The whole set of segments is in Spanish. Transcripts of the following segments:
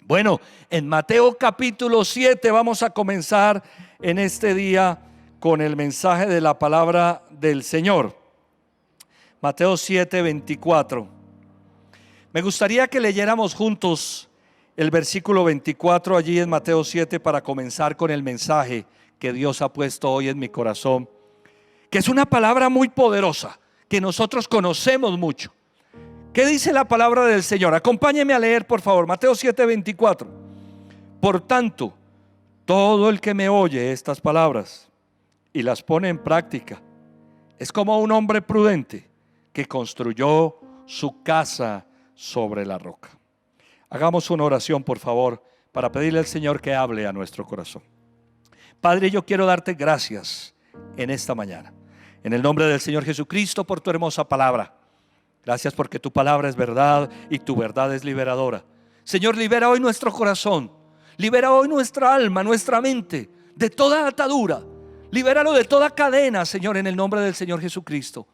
Bueno, en Mateo capítulo 7 vamos a comenzar en este día con el mensaje de la palabra del Señor. Mateo 7, 24. Me gustaría que leyéramos juntos el versículo 24 allí en Mateo 7 para comenzar con el mensaje que Dios ha puesto hoy en mi corazón, que es una palabra muy poderosa, que nosotros conocemos mucho. ¿Qué dice la palabra del Señor? Acompáñeme a leer, por favor, Mateo 7, 24. Por tanto, todo el que me oye estas palabras y las pone en práctica es como un hombre prudente que construyó su casa sobre la roca. Hagamos una oración, por favor, para pedirle al Señor que hable a nuestro corazón. Padre, yo quiero darte gracias en esta mañana, en el nombre del Señor Jesucristo, por tu hermosa palabra. Gracias porque tu palabra es verdad y tu verdad es liberadora. Señor, libera hoy nuestro corazón, libera hoy nuestra alma, nuestra mente de toda atadura. Libéralo de toda cadena, Señor, en el nombre del Señor Jesucristo.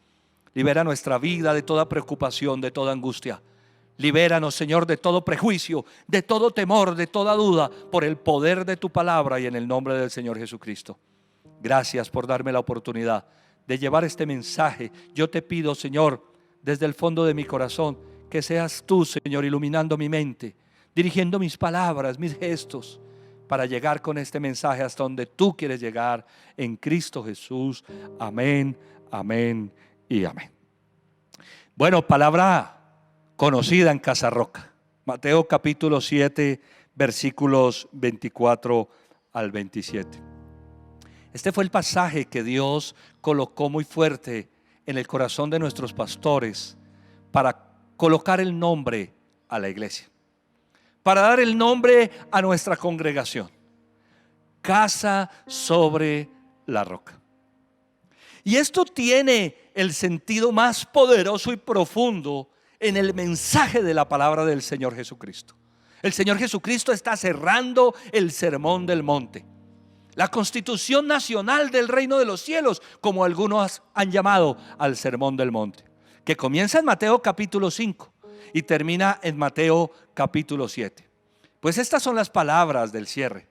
Libera nuestra vida de toda preocupación, de toda angustia. Libéranos, Señor, de todo prejuicio, de todo temor, de toda duda, por el poder de tu palabra y en el nombre del Señor Jesucristo. Gracias por darme la oportunidad de llevar este mensaje. Yo te pido, Señor, desde el fondo de mi corazón, que seas tú, Señor, iluminando mi mente, dirigiendo mis palabras, mis gestos, para llegar con este mensaje hasta donde tú quieres llegar, en Cristo Jesús. Amén, amén y amén. Bueno, palabra conocida en Casa Roca. Mateo capítulo 7, versículos 24 al 27. Este fue el pasaje que Dios colocó muy fuerte en el corazón de nuestros pastores para colocar el nombre a la iglesia, para dar el nombre a nuestra congregación: Casa sobre la roca. Y esto tiene el sentido más poderoso y profundo en el mensaje de la palabra del Señor Jesucristo. El Señor Jesucristo está cerrando el sermón del monte, la constitución nacional del reino de los cielos, como algunos han llamado al sermón del monte, que comienza en Mateo capítulo 5 y termina en Mateo capítulo 7. Pues estas son las palabras del cierre,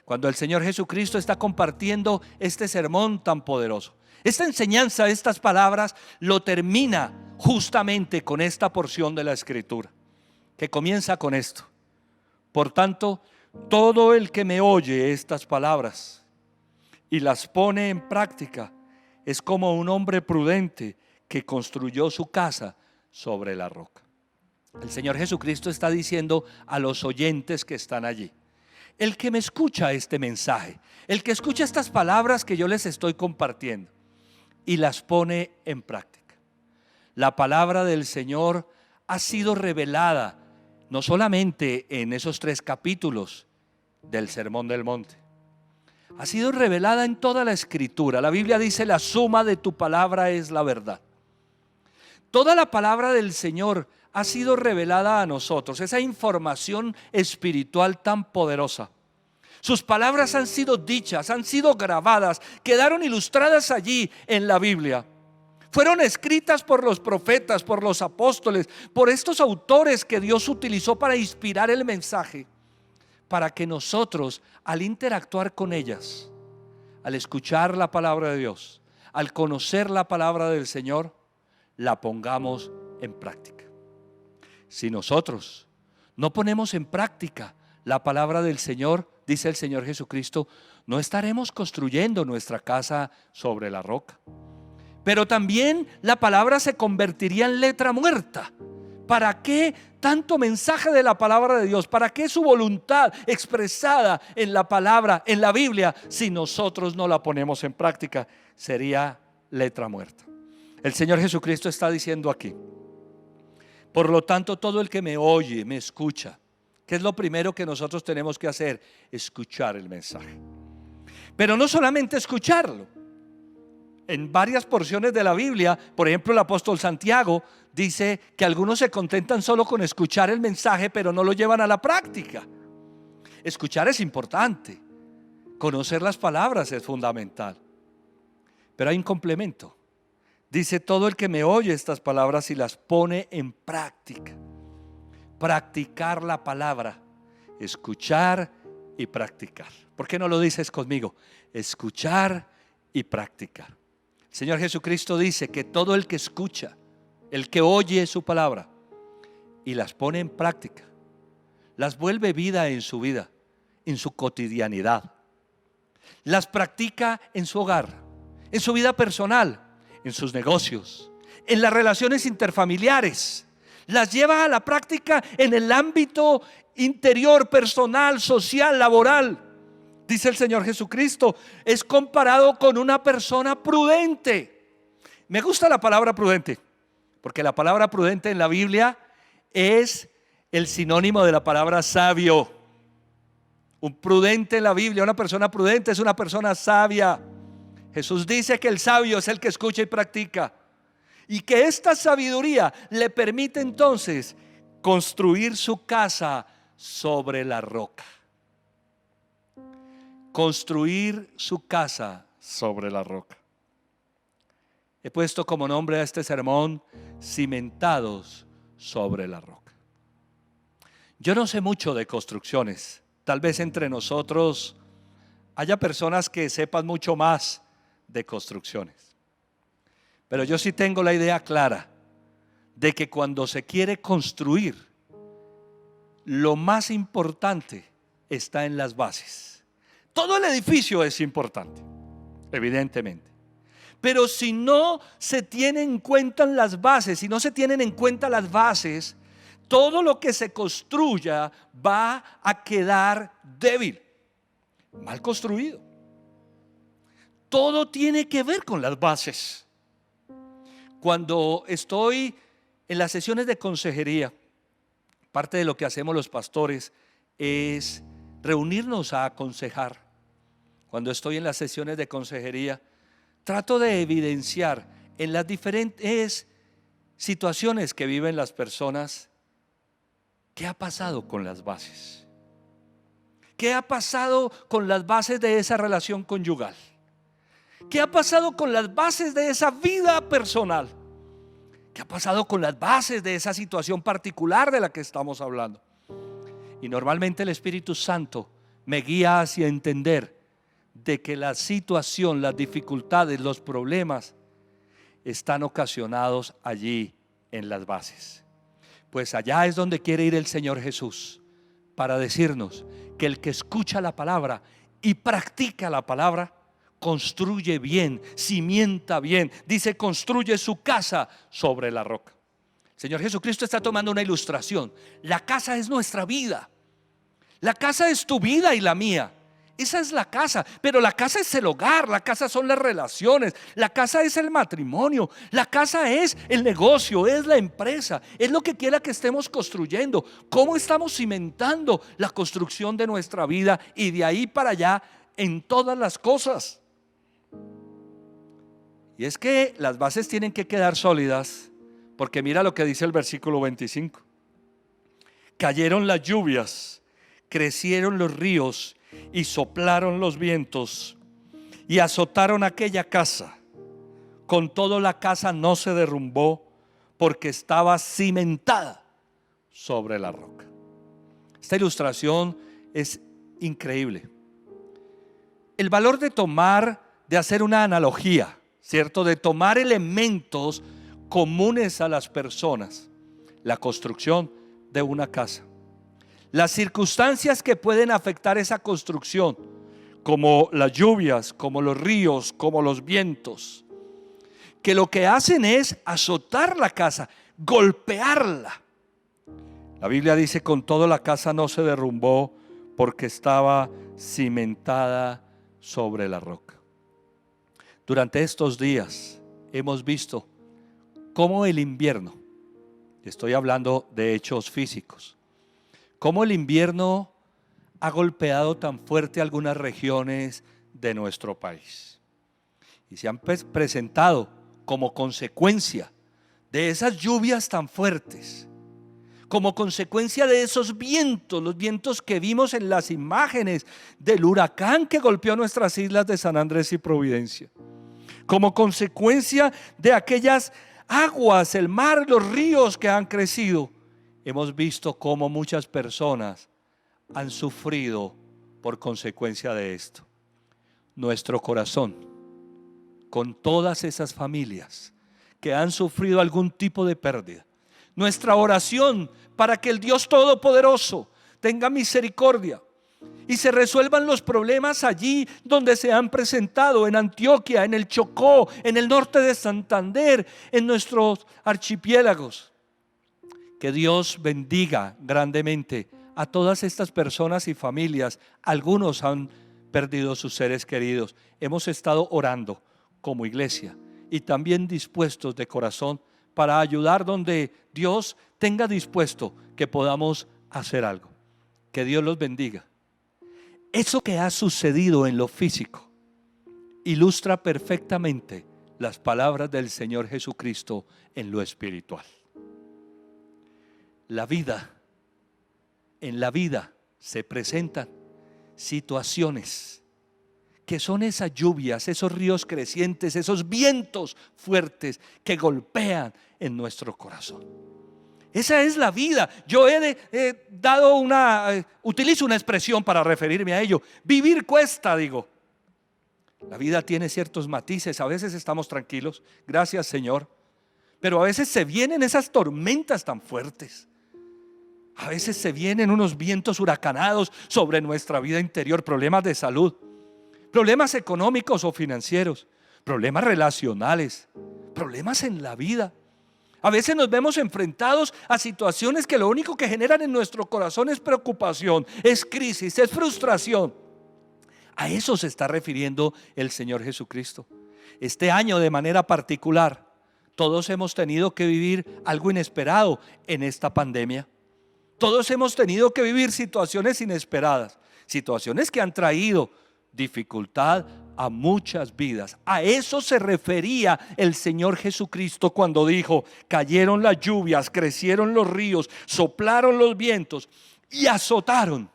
cuando el Señor Jesucristo está compartiendo este sermón tan poderoso. Esta enseñanza, estas palabras, lo termina justamente con esta porción de la Escritura, que comienza con esto: por tanto, todo el que me oye estas palabras y las pone en práctica es como un hombre prudente que construyó su casa sobre la roca. El Señor Jesucristo está diciendo a los oyentes que están allí: el que me escucha este mensaje, el que escucha estas palabras que yo les estoy compartiendo y las pone en práctica. La palabra del Señor ha sido revelada no solamente en esos 3 capítulos del Sermón del Monte, ha sido revelada en toda la Escritura. La Biblia dice: la suma de tu palabra es la verdad. Toda la palabra del Señor ha sido revelada a nosotros, esa información espiritual tan poderosa. Sus palabras han sido dichas, han sido grabadas, quedaron ilustradas allí en la Biblia. Fueron escritas por los profetas, por los apóstoles, por estos autores que Dios utilizó para inspirar el mensaje, para que nosotros, al interactuar con ellas, al escuchar la palabra de Dios, al conocer la palabra del Señor, la pongamos en práctica. Si nosotros no ponemos en práctica la palabra del Señor, dice el Señor Jesucristo, no estaremos construyendo nuestra casa sobre la roca. Pero también la palabra se convertiría en letra muerta. ¿Para qué tanto mensaje de la palabra de Dios? ¿Para qué su voluntad expresada en la palabra, en la Biblia, si nosotros no la ponemos en práctica? Sería letra muerta. El Señor Jesucristo está diciendo aquí: por lo tanto, todo el que me oye, me escucha. ¿Qué es lo primero que nosotros tenemos que hacer? Escuchar el mensaje. Pero no solamente escucharlo. En varias porciones de la Biblia, por ejemplo, el apóstol Santiago dice que algunos se contentan solo con escuchar el mensaje, pero no lo llevan a la práctica. Escuchar es importante, conocer las palabras es fundamental, pero hay un complemento. Dice: todo el que me oye estas palabras y las pone en práctica. Practicar la palabra escuchar y practicar. ¿Por qué no lo dices conmigo? Escuchar y practicar. El Señor Jesucristo dice que todo el que escucha, el que oye su palabra y las pone en práctica, las vuelve vida en su vida, en su cotidianidad, las practica en su hogar, en su vida personal, en sus negocios, en las relaciones interfamiliares, las lleva a la práctica en el ámbito interior, personal, social, laboral. Dice el Señor Jesucristo, es comparado con una persona prudente. Me gusta la palabra prudente, porque la palabra prudente en la Biblia es el sinónimo de la palabra sabio. Un prudente en la Biblia, una persona prudente es una persona sabia. Jesús dice que el sabio es el que escucha y practica, y que esta sabiduría le permite entonces construir su casa sobre la roca. Construir su casa sobre la roca. He puesto como nombre a este sermón: cimentados sobre la roca. Yo no sé mucho de construcciones. Tal vez entre nosotros haya personas que sepan mucho más de construcciones, pero yo sí tengo la idea clara de que cuando se quiere construir, lo más importante está en las bases. Todo el edificio es importante, evidentemente, pero si no se tienen en cuenta las bases, si no se tienen en cuenta las bases, todo lo que se construya va a quedar débil, mal construido. Todo tiene que ver con las bases. Cuando estoy en las sesiones de consejería, parte de lo que hacemos los pastores es reunirnos a aconsejar. Cuando estoy en las sesiones de consejería, trato de evidenciar en las diferentes situaciones que viven las personas qué ha pasado con las bases. ¿Qué ha pasado con las bases de esa relación conyugal? ¿Qué ha pasado con las bases de esa vida personal? ¿Qué ha pasado con las bases de esa situación particular de la que estamos hablando? Y normalmente el Espíritu Santo me guía hacia entender de que la situación, las dificultades, los problemas están ocasionados allí en las bases. Pues allá es donde quiere ir el Señor Jesús, para decirnos que el que escucha la palabra y practica la palabra construye bien, cimienta bien. Dice, construye su casa sobre la roca. El Señor Jesucristo está tomando una ilustración. La casa es nuestra vida. La casa es tu vida y la mía. Esa es la casa, pero la casa es el hogar, la casa son las relaciones, la casa es el matrimonio, la casa es el negocio, es la empresa, es lo que quiera que estemos construyendo. ¿Cómo estamos cimentando la construcción de nuestra vida y de ahí para allá en todas las cosas? Y es que las bases tienen que quedar sólidas, porque mira lo que dice el versículo 25. Cayeron las lluvias, crecieron los ríos y soplaron los vientos y azotaron aquella casa. Con todo, la casa no se derrumbó porque estaba cimentada sobre la roca. Esta ilustración es increíble. El valor de hacer una analogía, ¿cierto? De tomar elementos comunes a las personas. La construcción de una casa, las circunstancias que pueden afectar esa construcción, como las lluvias, como los ríos, como los vientos, que lo que hacen es azotar la casa, golpearla. La Biblia dice, con todo la casa no se derrumbó porque estaba cimentada sobre la roca. Durante estos días hemos visto cómo el invierno, estoy hablando de hechos físicos, cómo el invierno ha golpeado tan fuerte algunas regiones de nuestro país. Y se han presentado como consecuencia de esas lluvias tan fuertes, como consecuencia de esos vientos, los vientos que vimos en las imágenes del huracán que golpeó nuestras islas de San Andrés y Providencia, como consecuencia de aquellas aguas, el mar, los ríos que han crecido. Hemos visto cómo muchas personas han sufrido por consecuencia de esto. Nuestro corazón, con todas esas familias que han sufrido algún tipo de pérdida. Nuestra oración para que el Dios Todopoderoso tenga misericordia y se resuelvan los problemas allí donde se han presentado, en Antioquia, en el Chocó, en el norte de Santander, en nuestros archipiélagos. Que Dios bendiga grandemente a todas estas personas y familias. Algunos han perdido sus seres queridos. Hemos estado orando como iglesia y también dispuestos de corazón para ayudar donde Dios tenga dispuesto que podamos hacer algo. Que Dios los bendiga. Eso que ha sucedido en lo físico ilustra perfectamente las palabras del Señor Jesucristo en lo espiritual. En la vida se presentan situaciones que son esas lluvias, esos ríos crecientes, esos vientos fuertes que golpean en nuestro corazón. Esa es la vida. Yo utilizo una expresión para referirme a ello. Vivir cuesta, digo. La vida tiene ciertos matices. A veces estamos tranquilos, gracias Señor, pero a veces se vienen esas tormentas tan fuertes. A veces se vienen unos vientos huracanados sobre nuestra vida interior, problemas de salud, problemas económicos o financieros, problemas relacionales, problemas en la vida. A veces nos vemos enfrentados a situaciones que lo único que generan en nuestro corazón es preocupación, es crisis, es frustración. A eso se está refiriendo el Señor Jesucristo. Este año de manera particular, todos hemos tenido que vivir algo inesperado en esta pandemia. Todos hemos tenido que vivir situaciones inesperadas, situaciones que han traído dificultad a muchas vidas. A eso se refería el Señor Jesucristo cuando dijo: cayeron las lluvias, crecieron los ríos, soplaron los vientos y azotaron.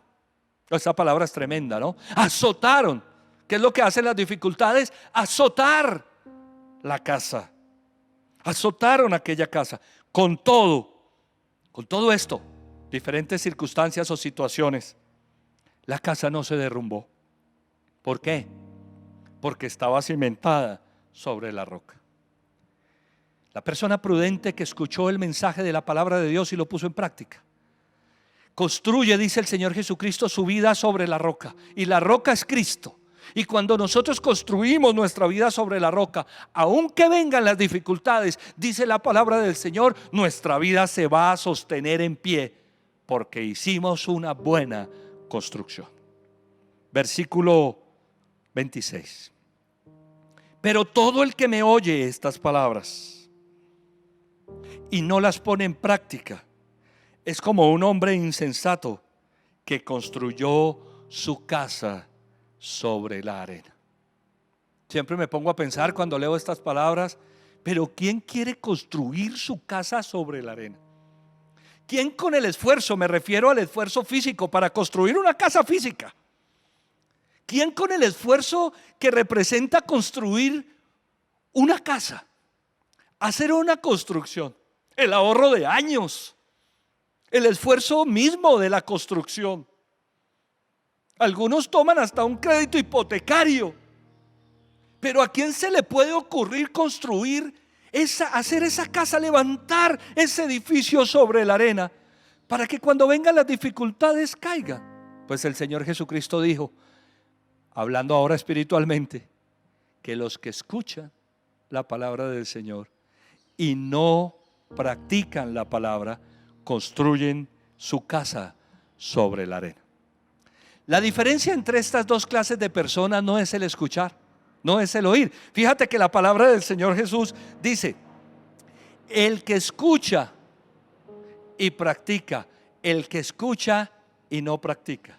Esa palabra es tremenda, ¿no? Azotaron. ¿Qué es lo que hacen las dificultades? Azotar la casa. Azotaron aquella casa. Con todo esto, diferentes circunstancias o situaciones, la casa no se derrumbó. ¿Por qué? Porque estaba cimentada sobre la roca. La persona prudente que escuchó el mensaje de la palabra de Dios y lo puso en práctica, construye, dice el Señor Jesucristo, su vida sobre la roca. Y la roca es Cristo. Y cuando nosotros construimos nuestra vida sobre la roca, aunque vengan las dificultades, dice la palabra del Señor, nuestra vida se va a sostener en pie, porque hicimos una buena construcción. Versículo 26. Pero todo el que me oye estas palabras y no las pone en práctica es como un hombre insensato que construyó su casa sobre la arena. Siempre me pongo a pensar cuando leo estas palabras, pero ¿quién quiere construir su casa sobre la arena? ¿Quién con el esfuerzo, me refiero al esfuerzo físico para construir una casa física? ¿Quién con el esfuerzo que representa construir una casa, hacer una construcción, el ahorro de años, el esfuerzo mismo de la construcción? Algunos toman hasta un crédito hipotecario. Pero ¿a quién se le puede ocurrir construir hacer esa casa, levantar ese edificio sobre la arena para que cuando vengan las dificultades caigan? Pues el Señor Jesucristo dijo, hablando ahora espiritualmente, que los que escuchan la palabra del Señor y no practican la palabra, construyen su casa sobre la arena. La diferencia entre estas dos clases de personas no es el escuchar, no es el oír. Fíjate que la palabra del Señor Jesús dice: el que escucha y practica, el que escucha y no practica.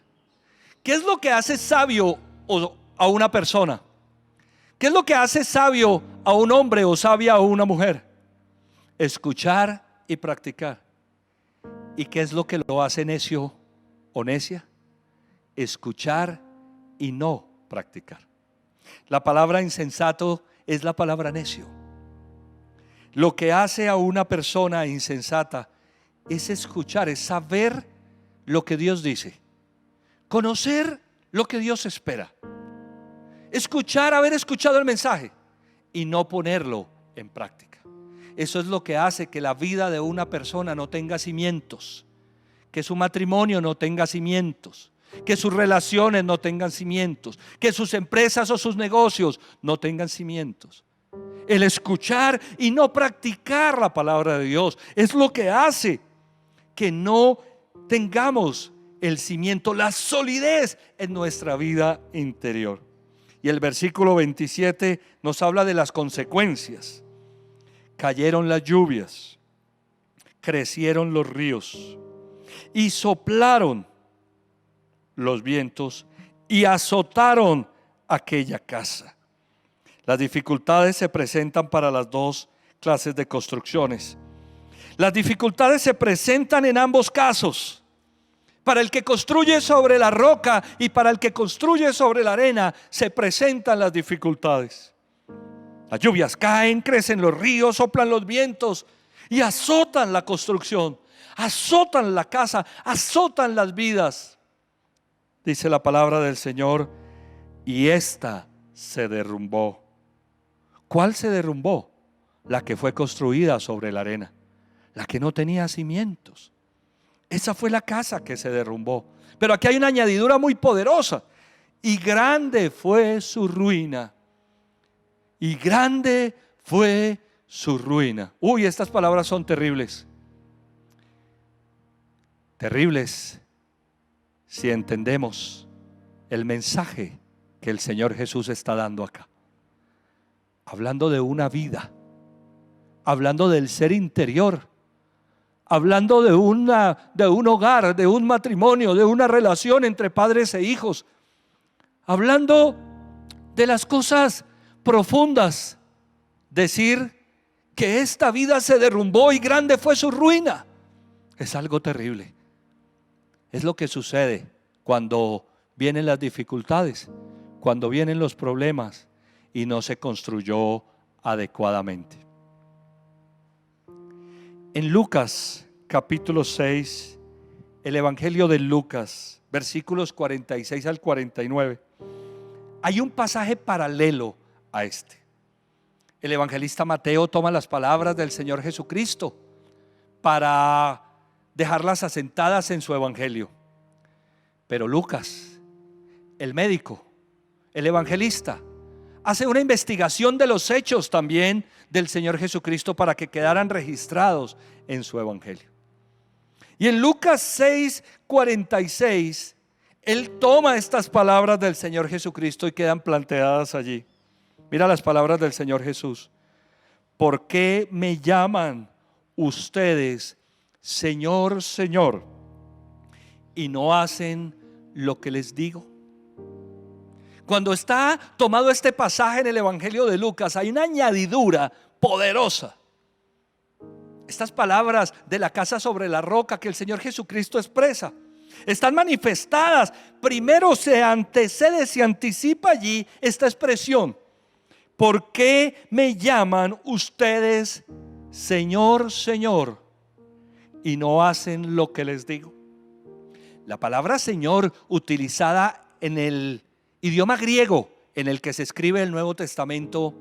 ¿Qué es lo que hace sabio a una persona? ¿Qué es lo que hace sabio a un hombre o sabia a una mujer? Escuchar y practicar. ¿Y qué es lo que lo hace necio o necia? Escuchar y no practicar. La palabra insensato es la palabra necio. Lo que hace a una persona insensata es escuchar, es saber lo que Dios dice, Conocer lo que Dios espera. Haber escuchado el mensaje y no ponerlo en práctica. Eso es lo que hace que la vida de una persona no tenga cimientos, que su matrimonio no tenga cimientos, que sus relaciones no tengan cimientos, que sus empresas o sus negocios no tengan cimientos. El escuchar y no practicar la palabra de Dios es lo que hace que no tengamos el cimiento, la solidez en nuestra vida interior. Y el versículo 27 nos habla de las consecuencias. Cayeron las lluvias, crecieron los ríos y soplaron los vientos y azotaron aquella casa. Las dificultades se presentan para las dos clases de construcciones. Las dificultades se presentan en ambos casos. Para el que construye sobre la roca y para el que construye sobre la arena se presentan las dificultades. Las lluvias caen, crecen los ríos, soplan los vientos y azotan la construcción, azotan la casa, azotan las vidas. Dice la palabra del Señor, y esta se derrumbó. ¿Cuál se derrumbó? La que fue construida sobre la arena, la que no tenía cimientos. Esa fue la casa que se derrumbó. Pero aquí hay una añadidura muy poderosa. Y grande fue su ruina. Y grande fue su ruina. Uy, estas palabras son terribles. Terribles si entendemos el mensaje que el Señor Jesús está dando acá. Hablando de una vida, hablando del ser interior, hablando de un hogar, de un matrimonio, de una relación entre padres e hijos, hablando de las cosas profundas. Decir que esta vida se derrumbó y grande fue su ruina es algo terrible. Es lo que sucede cuando vienen las dificultades, cuando vienen los problemas y no se construyó adecuadamente. En Lucas capítulo 6, el Evangelio de Lucas, versículos 46 al 49, hay un pasaje paralelo a este. El evangelista Mateo toma las palabras del Señor Jesucristo para dejarlas asentadas en su evangelio. Pero Lucas, el médico, el evangelista, hace una investigación de los hechos también del Señor Jesucristo para que quedaran registrados en su evangelio. Y en Lucas 6:46, él toma estas palabras del Señor Jesucristo y quedan planteadas allí. Mira las palabras del Señor Jesús. ¿Por qué me llaman ustedes Señor, Señor, y no hacen lo que les digo? Cuando está tomado este pasaje en el Evangelio de Lucas, hay una añadidura poderosa. Estas palabras de la casa sobre la roca que el Señor Jesucristo expresa están manifestadas. Primero se antecede, se anticipa allí esta expresión. ¿Por qué me llaman ustedes Señor, Señor, y no hacen lo que les digo? La palabra Señor, utilizada en el idioma griego en el que se escribe el Nuevo Testamento,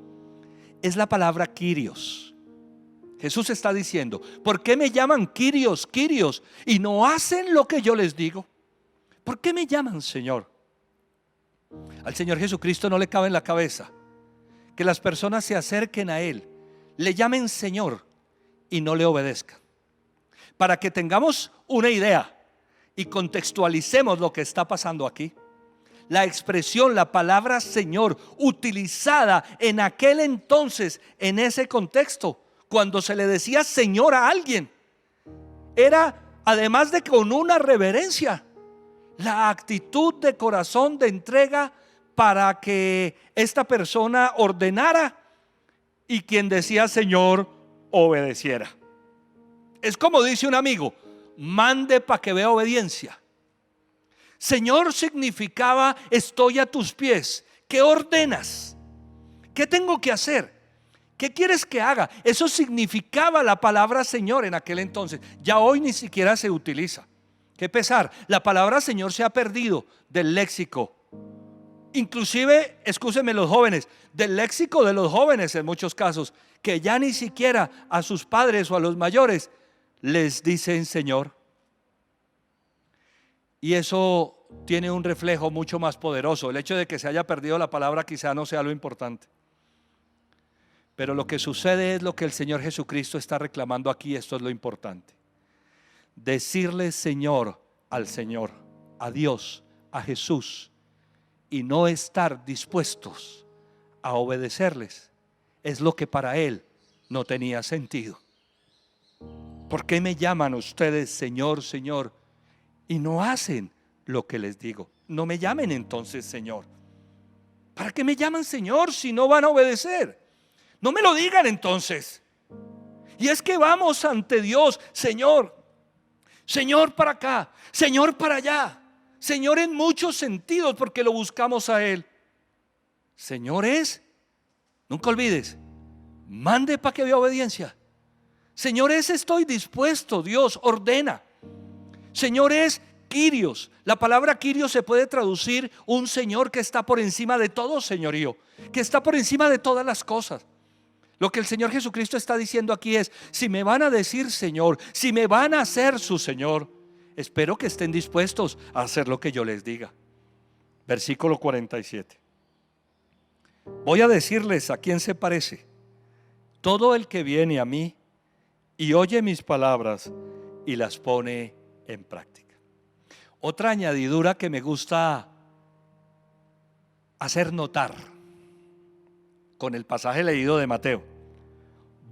es la palabra Kyrios. Jesús está diciendo: ¿por qué me llaman Kyrios, Kyrios, y no hacen lo que yo les digo? ¿Por qué me llaman Señor? Al Señor Jesucristo no le cabe en la cabeza que las personas se acerquen a Él, le llamen Señor y no le obedezcan. Para que tengamos una idea y contextualicemos lo que está pasando aquí, la expresión, la palabra Señor, utilizada en aquel entonces, en ese contexto, cuando se le decía Señor a alguien, era, además de con una reverencia, la actitud de corazón de entrega para que esta persona ordenara y quien decía Señor obedeciera. Es como dice un amigo: mande para que vea obediencia. Señor significaba: estoy a tus pies. ¿Qué ordenas? ¿Qué tengo que hacer? ¿Qué quieres que haga? Eso significaba la palabra Señor en aquel entonces. Ya hoy ni siquiera se utiliza. Qué pesar. La palabra Señor se ha perdido del léxico. Inclusive, excúsenme los jóvenes, del léxico de los jóvenes en muchos casos, que ya ni siquiera a sus padres o a los mayores les dicen Señor. Y eso tiene un reflejo mucho más poderoso. El hecho de que se haya perdido la palabra quizá no sea lo importante. Pero lo que sucede es lo que el Señor Jesucristo está reclamando aquí. Esto es lo importante. Decirle Señor al Señor, a Dios, a Jesús, y no estar dispuestos a obedecerles, es lo que para Él no tenía sentido. ¿Por qué me llaman ustedes Señor, Señor, y no hacen lo que les digo? No me llamen entonces Señor. ¿Para qué me llaman Señor si no van a obedecer? No me lo digan entonces. Y es que vamos ante Dios, Señor, Señor para acá, Señor para allá, Señor en muchos sentidos, porque lo buscamos a Él. Señor es, nunca olvides, mande para que vea obediencia. Señor es, estoy dispuesto, Dios ordena. Señor es Kyrios. La palabra Kyrios se puede traducir un Señor que está por encima de todo señorío, que está por encima de todas las cosas. Lo que el Señor Jesucristo está diciendo aquí es: si me van a decir Señor, si me van a hacer su Señor, espero que estén dispuestos a hacer lo que yo les diga. Versículo 47. Voy a decirles a quién se parece. Todo el que viene a mí y oye mis palabras y las pone en práctica. Otra añadidura que me gusta hacer notar con el pasaje leído de Mateo: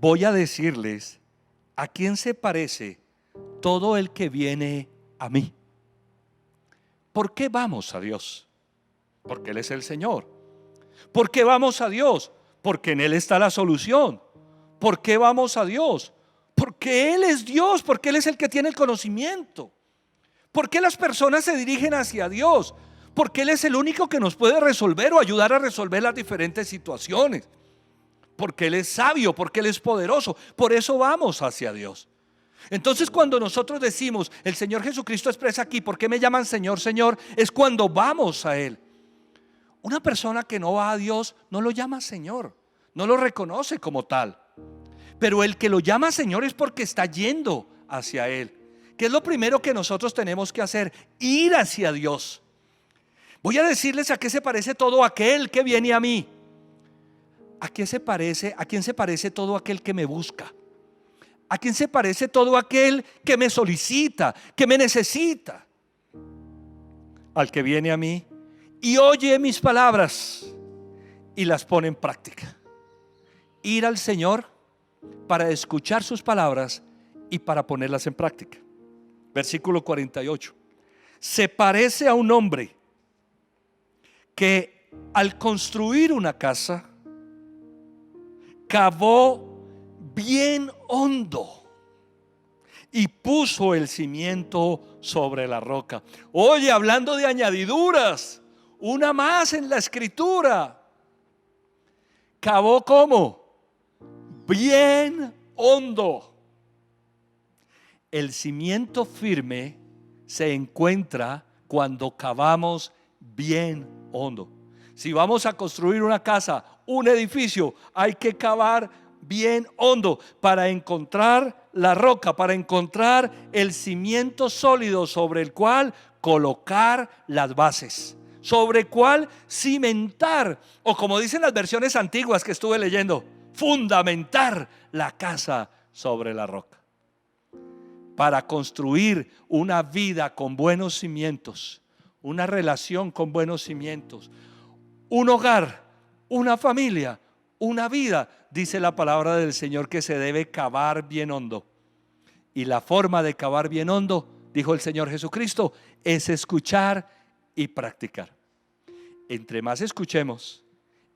voy a decirles a quién se parece todo el que viene a mí. ¿Por qué vamos a Dios? Porque Él es el Señor. ¿Por qué vamos a Dios? Porque en Él está la solución. ¿Por qué vamos a Dios? Porque Él es Dios, porque Él es el que tiene el conocimiento. ¿Por qué las personas se dirigen hacia Dios? Porque Él es el único que nos puede resolver o ayudar a resolver las diferentes situaciones. Porque Él es sabio, porque Él es poderoso. Por eso vamos hacia Dios. Entonces, cuando nosotros decimos, el Señor Jesucristo expresa aquí, ¿por qué me llaman Señor, Señor? Es cuando vamos a Él. Una persona que no va a Dios no lo llama Señor, no lo reconoce como tal. Pero el que lo llama Señor es porque está yendo hacia Él. ¿Qué es lo primero que nosotros tenemos que hacer? Ir hacia Dios. Voy a decirles a qué se parece todo aquel que viene a mí. ¿A quién se parece todo aquel que me busca? ¿A quién se parece todo aquel que me solicita, que me necesita? Al que viene a mí y oye mis palabras y las pone en práctica. Ir al Señor para escuchar sus palabras y para ponerlas en práctica. Versículo 48. Se parece a un hombre que al construir una casa cavó bien hondo y puso el cimiento sobre la roca. Oye, hablando de añadiduras, una más en la escritura. Cavó ¿cómo? Bien hondo. El cimiento firme se encuentra cuando cavamos bien hondo. Si vamos a construir una casa, un edificio, hay que cavar bien hondo para encontrar la roca, para encontrar el cimiento sólido sobre el cual colocar las bases, sobre el cual cimentar, o como dicen las versiones antiguas que estuve leyendo, fundamentar la casa sobre la roca. Para construir una vida con buenos cimientos, una relación con buenos cimientos, un hogar, una familia, una vida, dice la palabra del Señor que se debe cavar bien hondo. Y la forma de cavar bien hondo, dijo el Señor Jesucristo, es escuchar y practicar. Entre más escuchemos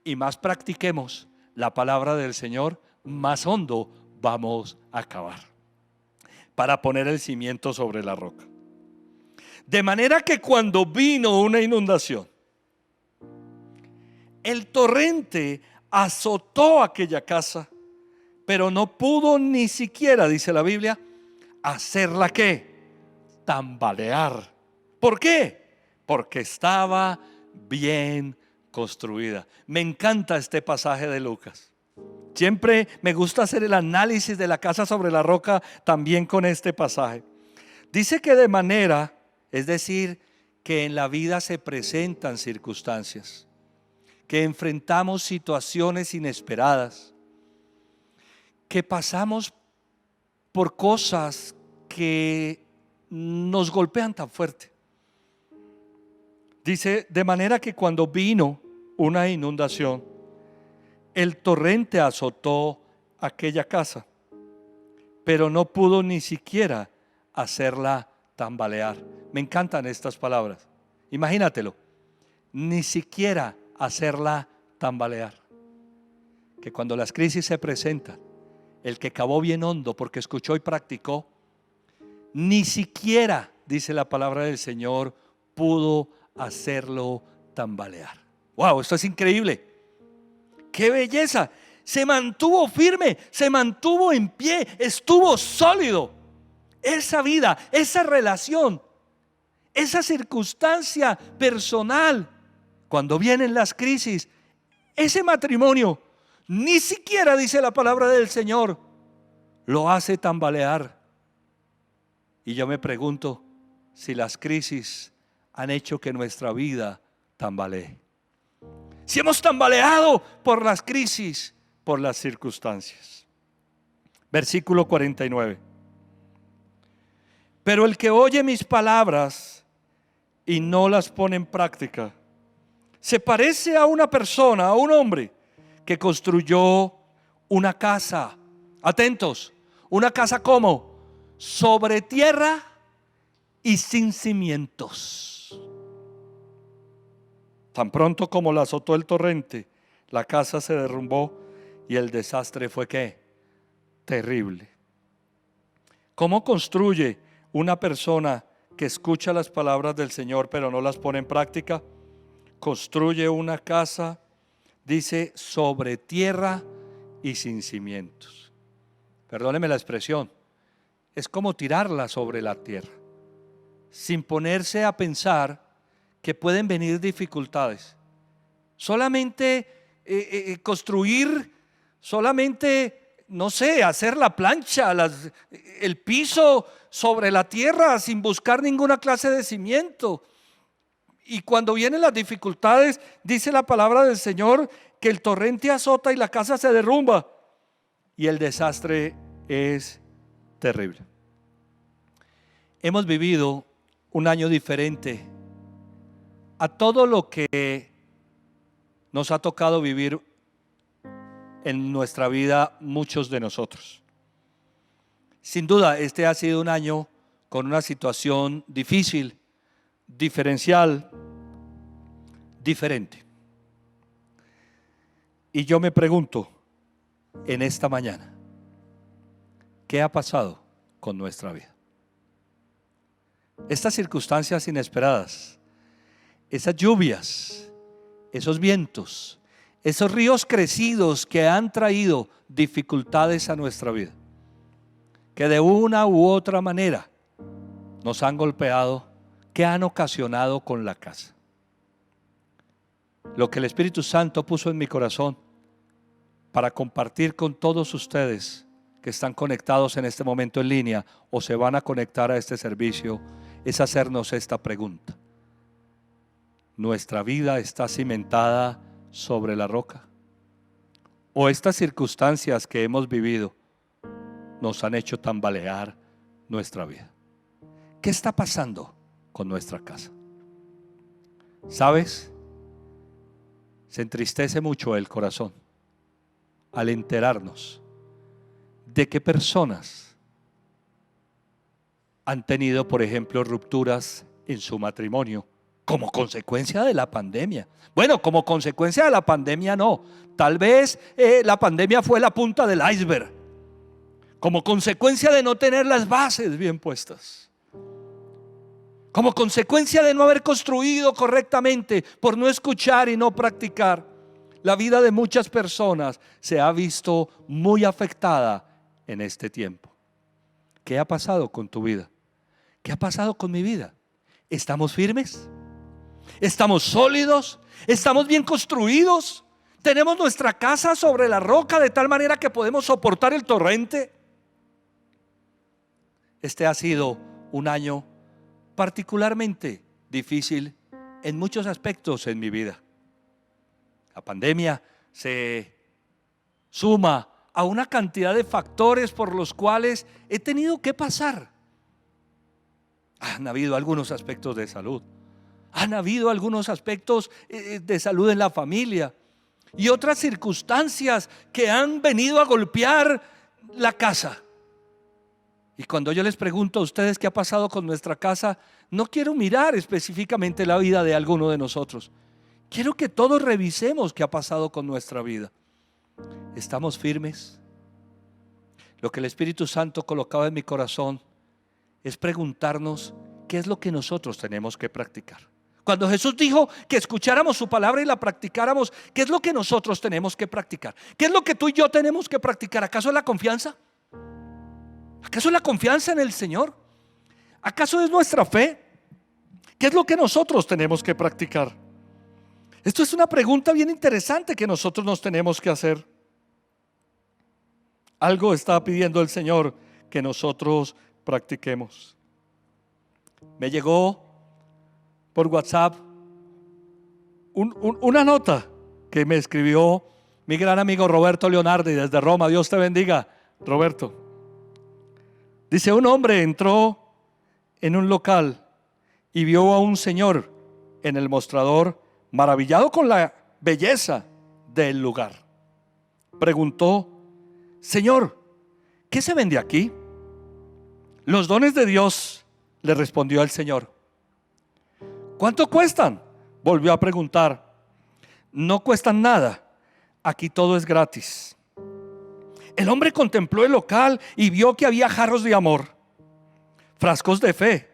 y más practiquemos la palabra del Señor, más hondo vamos a cavar para poner el cimiento sobre la roca. De manera que cuando vino una inundación, el torrente azotó aquella casa, pero no pudo ni siquiera, dice la Biblia, hacerla ¿qué? tambalear. ¿Por qué? Porque estaba bien construida. Me encanta este pasaje de Lucas. Siempre me gusta hacer el análisis de la casa sobre la roca también con este pasaje. Dice que de manera, es decir, que en la vida se presentan circunstancias, que enfrentamos situaciones inesperadas, que pasamos por cosas que nos golpean tan fuerte. Dice, de manera que cuando vino una inundación, el torrente azotó aquella casa, pero no pudo ni siquiera hacerla tambalear. Me encantan estas palabras. Imagínatelo, ni siquiera hacerla tambalear. Que cuando las crisis se presentan, el que cavó bien hondo porque escuchó y practicó, ni siquiera, dice la palabra del Señor, pudo hacerlo tambalear. ¡Wow! Esto es increíble. ¡Qué belleza! Se mantuvo firme, se mantuvo en pie, estuvo sólido. Esa vida, esa relación, esa circunstancia personal, cuando vienen las crisis, ese matrimonio, ni siquiera, dice la palabra del Señor, lo hace tambalear. Y yo me pregunto si las crisis han hecho que nuestra vida tambalee. Si hemos tambaleado por las crisis, por las circunstancias. Versículo 49. Pero el que oye mis palabras y no las pone en práctica, se parece a una persona, a un hombre que construyó una casa. Atentos, una casa ¿cómo? Sobre tierra y sin cimientos. Tan pronto como la azotó el torrente, la casa se derrumbó y el desastre fue ¿qué? Terrible. ¿Cómo construye una persona que escucha las palabras del Señor pero no las pone en práctica? Construye una casa, dice, sobre tierra y sin cimientos. Perdóneme la expresión, es como tirarla sobre la tierra, sin ponerse a pensar que pueden venir dificultades. Solamente construir, solamente, no sé, hacer la plancha, el piso sobre la tierra sin buscar ninguna clase de cimiento. Y cuando vienen las dificultades, dice la palabra del Señor que el torrente azota y la casa se derrumba y el desastre es terrible. Hemos vivido un año diferente a todo lo que nos ha tocado vivir en nuestra vida muchos de nosotros. Sin duda, este ha sido un año con una situación difícil, diferencial, diferente. Y yo me pregunto en esta mañana, ¿qué ha pasado con nuestra vida? Estas circunstancias inesperadas, esas lluvias, esos vientos, esos ríos crecidos que han traído dificultades a nuestra vida, que de una u otra manera nos han golpeado, que han ocasionado con la casa. Lo que el Espíritu Santo puso en mi corazón para compartir con todos ustedes que están conectados en este momento en línea o se van a conectar a este servicio es hacernos esta pregunta: ¿nuestra vida está cimentada sobre la roca? ¿O estas circunstancias que hemos vivido nos han hecho tambalear nuestra vida? ¿Qué está pasando con nuestra casa? ¿Sabes? Se entristece mucho el corazón al enterarnos de que personas han tenido, por ejemplo, rupturas en su matrimonio como consecuencia de la pandemia. Bueno, como consecuencia de la pandemia no. Tal vez la pandemia fue la punta del iceberg. Como consecuencia de no tener las bases bien puestas. Como consecuencia de no haber construido correctamente, por no escuchar y no practicar, la vida de muchas personas se ha visto muy afectada en este tiempo. ¿Qué ha pasado con tu vida? ¿Qué ha pasado con mi vida? ¿Estamos firmes? ¿Estamos sólidos? ¿Estamos bien construidos? ¿Tenemos nuestra casa sobre la roca de tal manera que podemos soportar el torrente? Este ha sido un año particularmente difícil en muchos aspectos en mi vida. La pandemia se suma a una cantidad de factores por los cuales he tenido que pasar. Han habido algunos aspectos de salud, han habido algunos aspectos de salud en la familia y otras circunstancias que han venido a golpear la casa. Y cuando yo les pregunto a ustedes qué ha pasado con nuestra casa, no quiero mirar específicamente la vida de alguno de nosotros. Quiero que todos revisemos qué ha pasado con nuestra vida. ¿Estamos firmes? Lo que el Espíritu Santo colocaba en mi corazón es preguntarnos qué es lo que nosotros tenemos que practicar. Cuando Jesús dijo que escucháramos su palabra y la practicáramos, ¿qué es lo que nosotros tenemos que practicar? ¿Qué es lo que tú y yo tenemos que practicar? ¿Acaso es la confianza? ¿Acaso es la confianza en el Señor? ¿Acaso es nuestra fe? ¿Qué es lo que nosotros tenemos que practicar? Esto es una pregunta bien interesante que nosotros nos tenemos que hacer. Algo está pidiendo el Señor que nosotros practiquemos. Me llegó por WhatsApp una nota que me escribió mi gran amigo Roberto Leonardi desde Roma. Dios te bendiga, Roberto. Dice: un hombre entró en un local y vio a un señor en el mostrador, maravillado con la belleza del lugar. Preguntó: Señor, ¿qué se vende aquí? Los dones de Dios, le respondió el Señor. ¿Cuánto cuestan? Volvió a preguntar. No cuestan nada, aquí todo es gratis. El hombre contempló el local y vio que había jarros de amor, frascos de fe,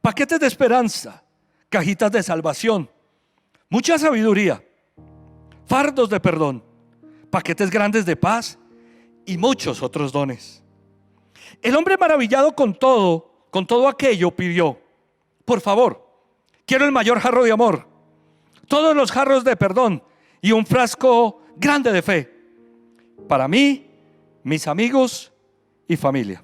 paquetes de esperanza, cajitas de salvación, mucha sabiduría, fardos de perdón, paquetes grandes de paz y muchos otros dones. El hombre, maravillado con todo aquello, pidió: por favor, quiero el mayor jarro de amor, todos los jarros de perdón y un frasco grande de fe, para mí, mis amigos y familia.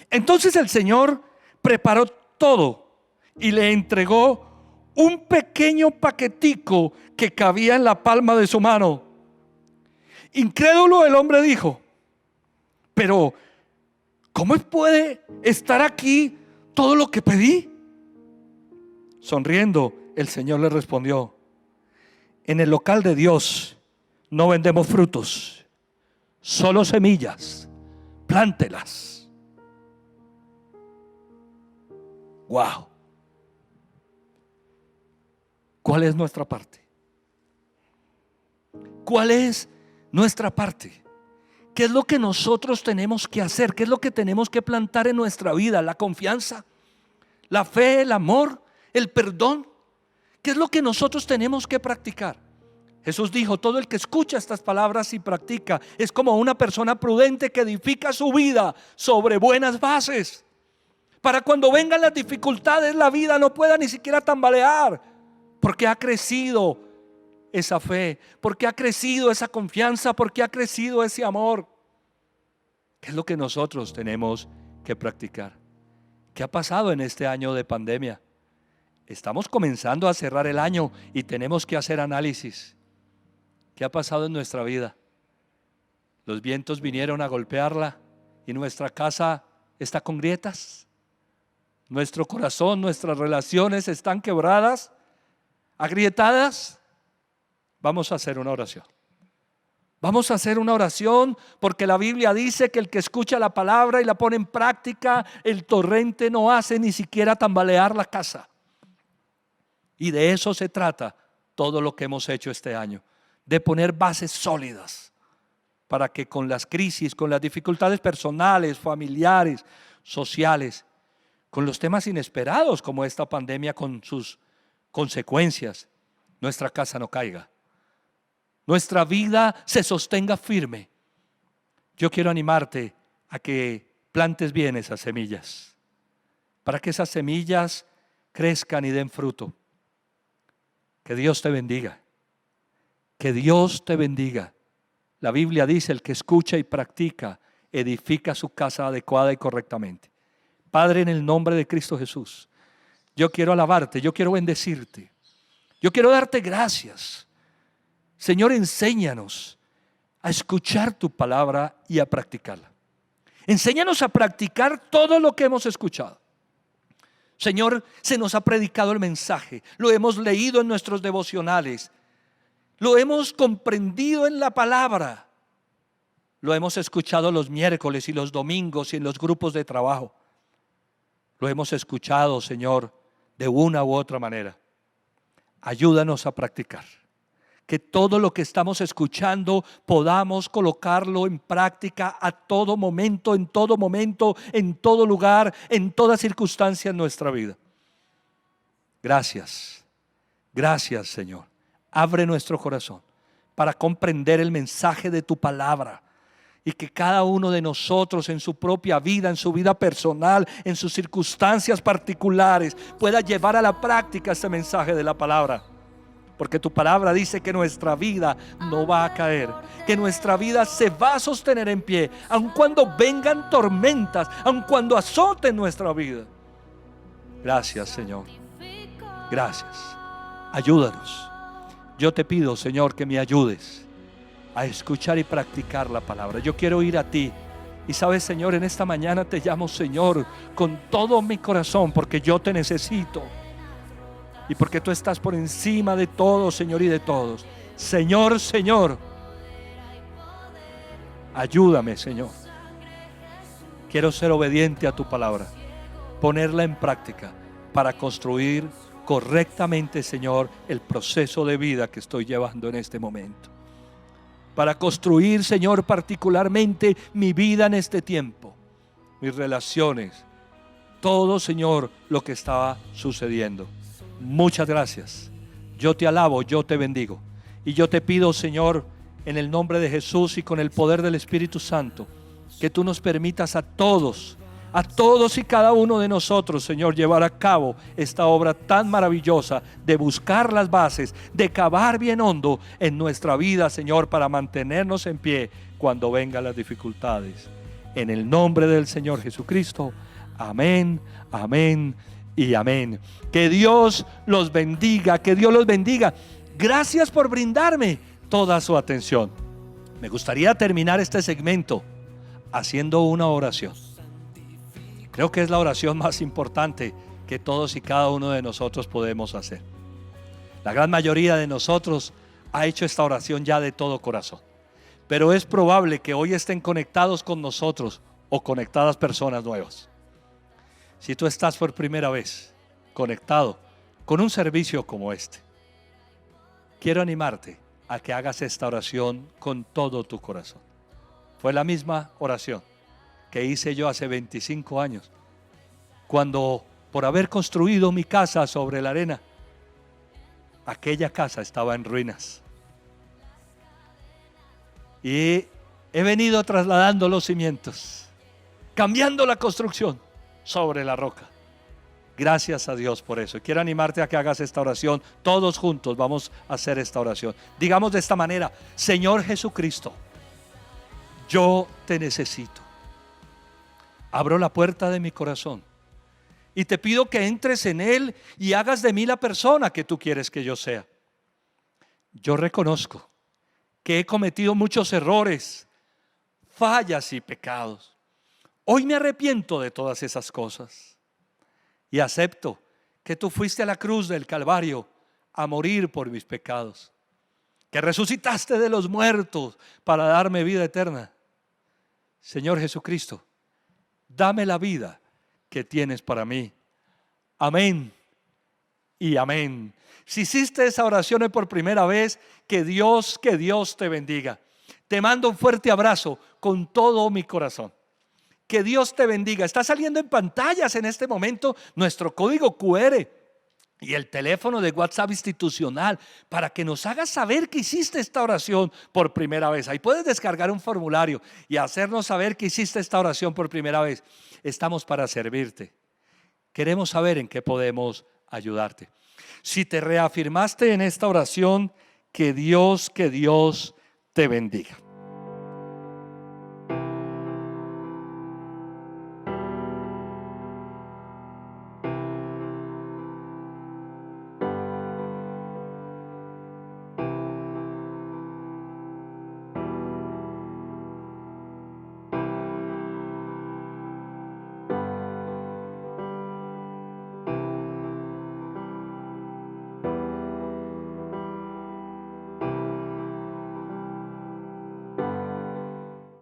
Entonces el Señor preparó todo y le entregó un pequeño paquetico que cabía en la palma de su mano. Incrédulo, el hombre dijo: pero ¿cómo puede estar aquí todo lo que pedí? Sonriendo, el Señor le respondió: en el local de Dios no vendemos frutos, solo semillas. Plántelas. Wow. ¿Cuál es nuestra parte? ¿Cuál es nuestra parte? ¿Qué es lo que nosotros tenemos que hacer? ¿Qué es lo que tenemos que plantar en nuestra vida? ¿La confianza? ¿La fe? ¿El amor? ¿El perdón? ¿Qué es lo que nosotros tenemos que practicar? Jesús dijo: todo el que escucha estas palabras y practica es como una persona prudente que edifica su vida sobre buenas bases, para cuando vengan las dificultades la vida no pueda ni siquiera tambalear, porque ha crecido esa fe, porque ha crecido esa confianza, porque ha crecido ese amor. ¿Qué es lo que nosotros tenemos que practicar? ¿Qué ha pasado en este año de pandemia? Estamos comenzando a cerrar el año y tenemos que hacer análisis. ¿Qué ha pasado en nuestra vida? Los vientos vinieron a golpearla y nuestra casa está con grietas. Nuestro corazón, nuestras relaciones están quebradas, agrietadas. Vamos a hacer una oración. Vamos a hacer una oración porque la Biblia dice que el que escucha la palabra y la pone en práctica, el torrente no hace ni siquiera tambalear la casa. Y de eso se trata todo lo que hemos hecho este año, de poner bases sólidas para que con las crisis, con las dificultades personales, familiares, sociales, con los temas inesperados como esta pandemia con sus consecuencias, nuestra casa no caiga, nuestra vida se sostenga firme. Yo quiero animarte a que plantes bien esas semillas, para que esas semillas crezcan y den fruto. Que Dios te bendiga. Que Dios te bendiga. La Biblia dice: el que escucha y practica edifica su casa adecuada y correctamente. Padre, en el nombre de Cristo Jesús, yo quiero alabarte, yo quiero bendecirte, yo quiero darte gracias. Señor, enséñanos a escuchar tu palabra y a practicarla. Enséñanos a practicar todo lo que hemos escuchado. Señor, se nos ha predicado el mensaje, lo hemos leído en nuestros devocionales, lo hemos comprendido en la palabra, lo hemos escuchado los miércoles y los domingos y en los grupos de trabajo. Lo hemos escuchado, Señor, de una u otra manera. Ayúdanos a practicar. Que todo lo que estamos escuchando podamos colocarlo en práctica a todo momento, en todo lugar, en toda circunstancia en nuestra vida. Gracias, gracias, Señor. Abre nuestro corazón para comprender el mensaje de tu palabra y que cada uno de nosotros en su propia vida, en su vida personal, en sus circunstancias particulares, pueda llevar a la práctica este mensaje de la palabra. Porque tu palabra dice que nuestra vida no va a caer, que nuestra vida se va a sostener en pie, aun cuando vengan tormentas, aun cuando azoten nuestra vida. Gracias, Señor. Gracias. Ayúdanos. Yo te pido, Señor, que me ayudes a escuchar y practicar la palabra. Yo quiero ir a ti. Y sabes, Señor, en esta mañana te llamo, Señor, con todo mi corazón, porque yo te necesito. Y porque tú estás por encima de todo, Señor, y de todos. Señor, Señor, ayúdame, Señor. Quiero ser obediente a tu palabra, ponerla en práctica para construir correctamente, Señor, el proceso de vida que estoy llevando en este momento. Para construir, Señor, particularmente mi vida en este tiempo, mis relaciones, todo, Señor, lo que estaba sucediendo. Muchas gracias. Yo te alabo, yo te bendigo. Y yo te pido, Señor, en el nombre de Jesús y con el poder del Espíritu Santo, que tú nos permitas a todos y cada uno de nosotros, Señor, llevar a cabo esta obra tan maravillosa de buscar las bases, de cavar bien hondo en nuestra vida, Señor, para mantenernos en pie cuando vengan las dificultades. En el nombre del Señor Jesucristo. Amén, amén y amén. Que Dios los bendiga, que Dios los bendiga. Gracias por brindarme toda su atención. Me gustaría terminar este segmento haciendo una oración. Creo que es la oración más importante que todos y cada uno de nosotros podemos hacer. La gran mayoría de nosotros ha hecho esta oración ya de todo corazón, pero es probable que hoy estén conectados con nosotros o conectadas personas nuevas. Si tú estás por primera vez conectado con un servicio como este, quiero animarte a que hagas esta oración con todo tu corazón. Fue la misma oración que hice yo hace 25 años, cuando por haber construido mi casa sobre la arena, aquella casa estaba en ruinas. Y he venido trasladando los cimientos, cambiando la construcción sobre la roca. Gracias a Dios por eso. Quiero animarte a que hagas esta oración. Todos juntos vamos a hacer esta oración. Digamos de esta manera: Señor Jesucristo, yo te necesito. Abro la puerta de mi corazón y te pido que entres en él y hagas de mí la persona que tú quieres que yo sea. Yo reconozco que he cometido muchos errores, fallas y pecados. Hoy me arrepiento de todas esas cosas y acepto que tú fuiste a la cruz del Calvario a morir por mis pecados, que resucitaste de los muertos para darme vida eterna. Señor Jesucristo, dame la vida que tienes para mí. Amén y amén. Si hiciste esa oración hoy por primera vez, que Dios te bendiga. Te mando un fuerte abrazo con todo mi corazón. Que Dios te bendiga. Está saliendo en pantallas en este momento nuestro código QR y el teléfono de WhatsApp institucional para que nos hagas saber que hiciste esta oración por primera vez. Ahí puedes descargar un formulario y hacernos saber que hiciste esta oración por primera vez. Estamos para servirte. Queremos saber en qué podemos ayudarte. Si te reafirmaste en esta oración, que Dios te bendiga.